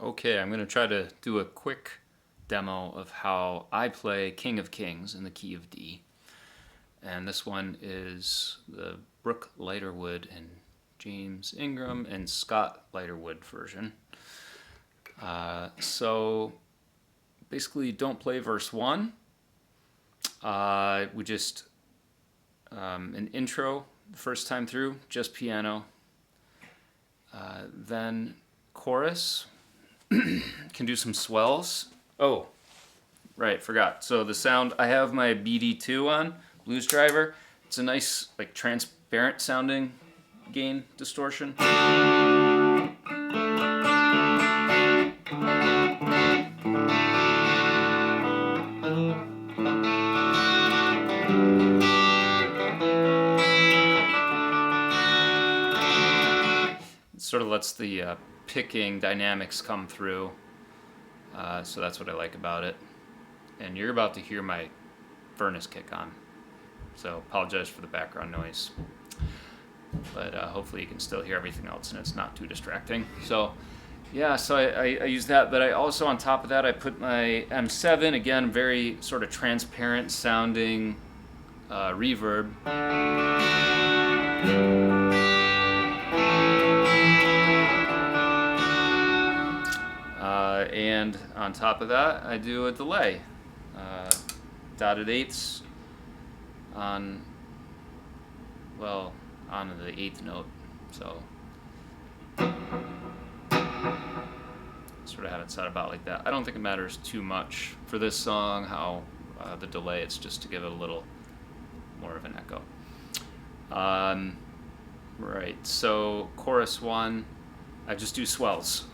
Okay, I'm going to try to do a quick demo of how I play King of Kings in the key of D. And this one is the Brook Ligertwood and James Ingram and Scott Ligertwood version. So basically, don't play verse 1. We just, an intro the first time through, just piano. Then chorus, can do some swells. Oh, right, forgot. So the sound, I have my BD2 on, Blues Driver. It's a nice, like, transparent sounding gain distortion. It sort of lets the picking dynamics come through. So that's what I like about it. And you're about to hear my furnace kick on. So apologize for the background noise. But hopefully you can still hear everything else and it's not too distracting. So yeah, so I use that, but I also, on top of that, I put my M7, again, very sort of transparent sounding reverb. And on top of that, I do a delay. Dotted eighths on, well, on the eighth note. So sort of have it set about like that. I don't think it matters too much for this song how the delay, it's just to give it a little more of an echo. Right, so chorus 1, I just do swells.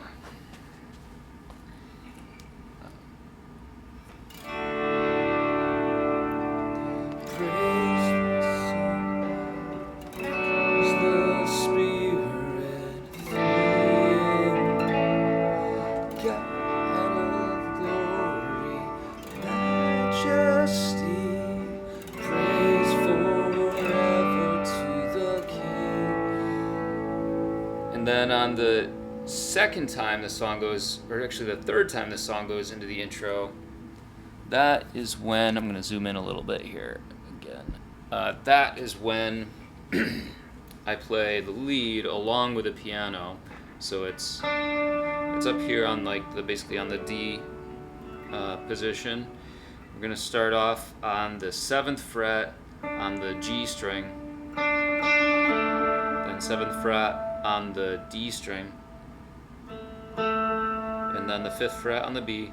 And then on the second time the song goes, or actually the third time the song goes into the intro, that is when, I'm going to zoom in a little bit here again. That is when I play the lead along with the piano. So it's up here on basically on the D position. We're going to start off on the 7th fret on the G string, then 7th fret on the D string, and then the 5th fret on the B,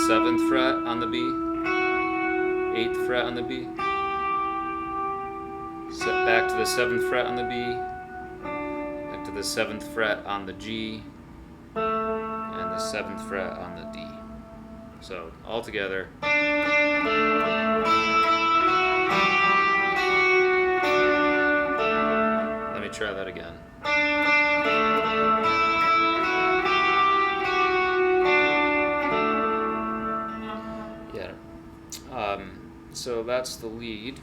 7th fret on the B, 8th fret on the B, set back to the 7th fret on the B, back to the 7th fret on the G, and the 7th fret on the D. So all together. Let me try that again. Yeah. So that's the lead.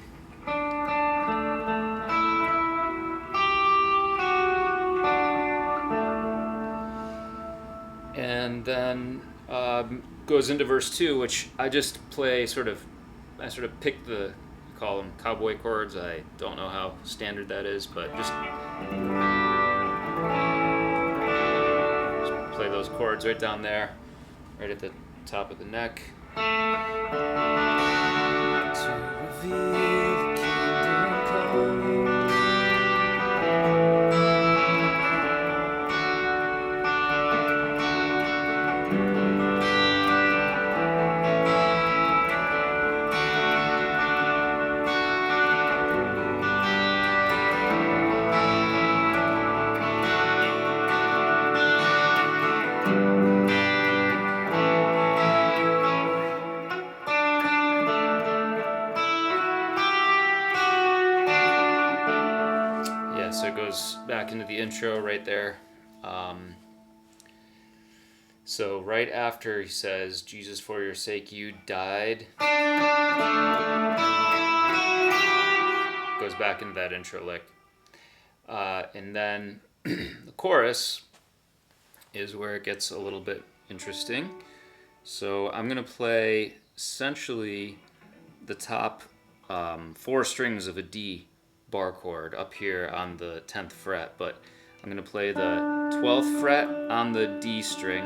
And then goes into verse 2, which I just play I sort of pick the, call them cowboy chords. I don't know how standard that is, but just play those chords right down there, right at the top of the neck. To reveal the kingdom come. So it goes back into the intro right there. So right after he says, Jesus, for your sake you died, goes back into that intro lick. And then the chorus is where it gets a little bit interesting. So I'm going to play essentially the top 4 strings of a D bar chord up here on the 10th fret, but I'm going to play the 12th fret on the D string,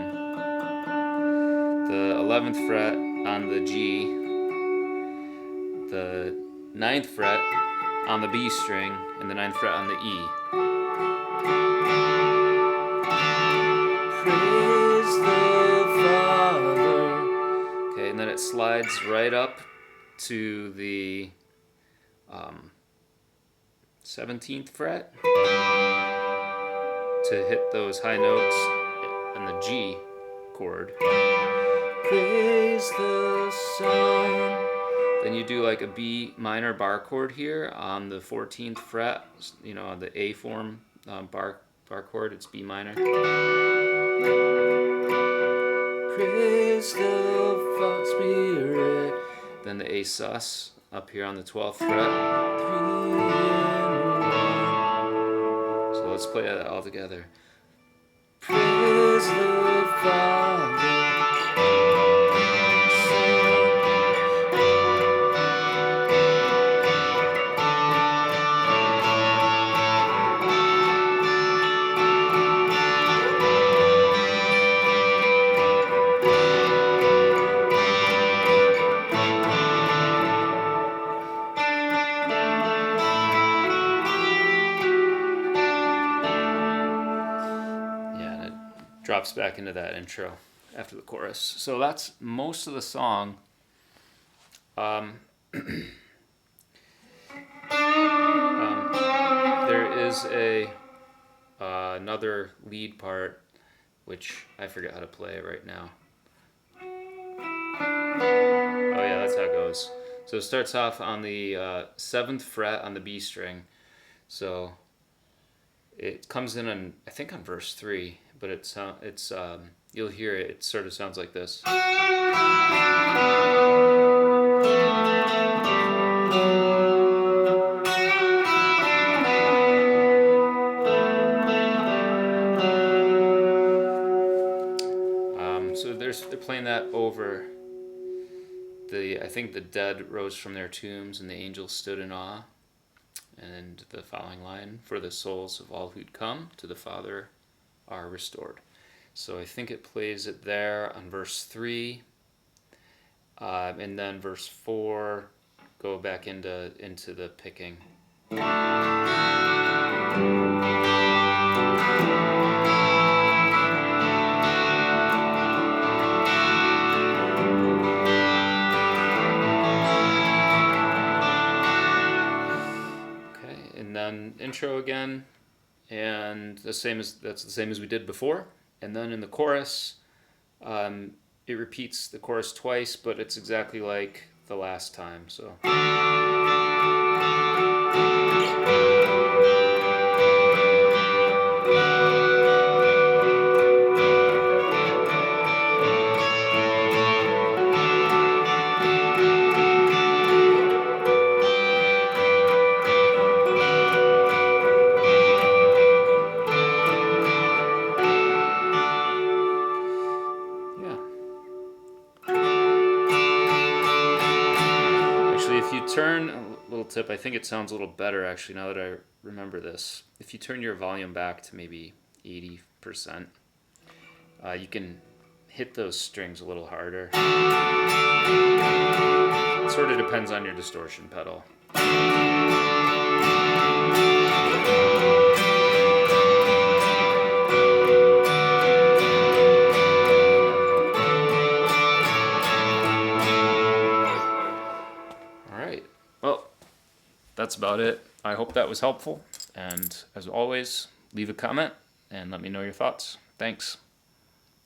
the 11th fret on the G, the 9th fret on the B string, and the 9th fret on the E. Praise the Father. Okay, and then it slides right up to the 17th fret to hit those high notes in the G chord. Praise the Son. Then you do like a B minor bar chord here on the 14th fret, you know, on the A form bar chord, it's B minor. Praise the Spirit. Then the A sus up here on the 12th fret. 3 and 1. So let's play that all together. Praise the Father. Drops back into that intro after the chorus. So that's most of the song. There is another lead part, which I forget how to play right now. Oh yeah, that's how it goes. So it starts off on the 7th fret on the B string. So it comes in on, I think, on verse 3, but it's you'll hear it. It sort of sounds like this. So they're playing that over I think the dead rose from their tombs and the angels stood in awe. And the following line, for the souls of all who'd come to the Father are restored. So I think it plays it there on verse 3. And then verse 4, go back into the picking. And then intro again, and that's the same as we did before. And then in the chorus, it repeats the chorus twice, but it's exactly like the last time. So. If you turn, a little tip, I think it sounds a little better actually now that I remember this. If you turn your volume back to maybe 80%, you can hit those strings a little harder. It sort of depends on your distortion pedal. That's about it. I hope that was helpful. And as always, leave a comment and let me know your thoughts. Thanks.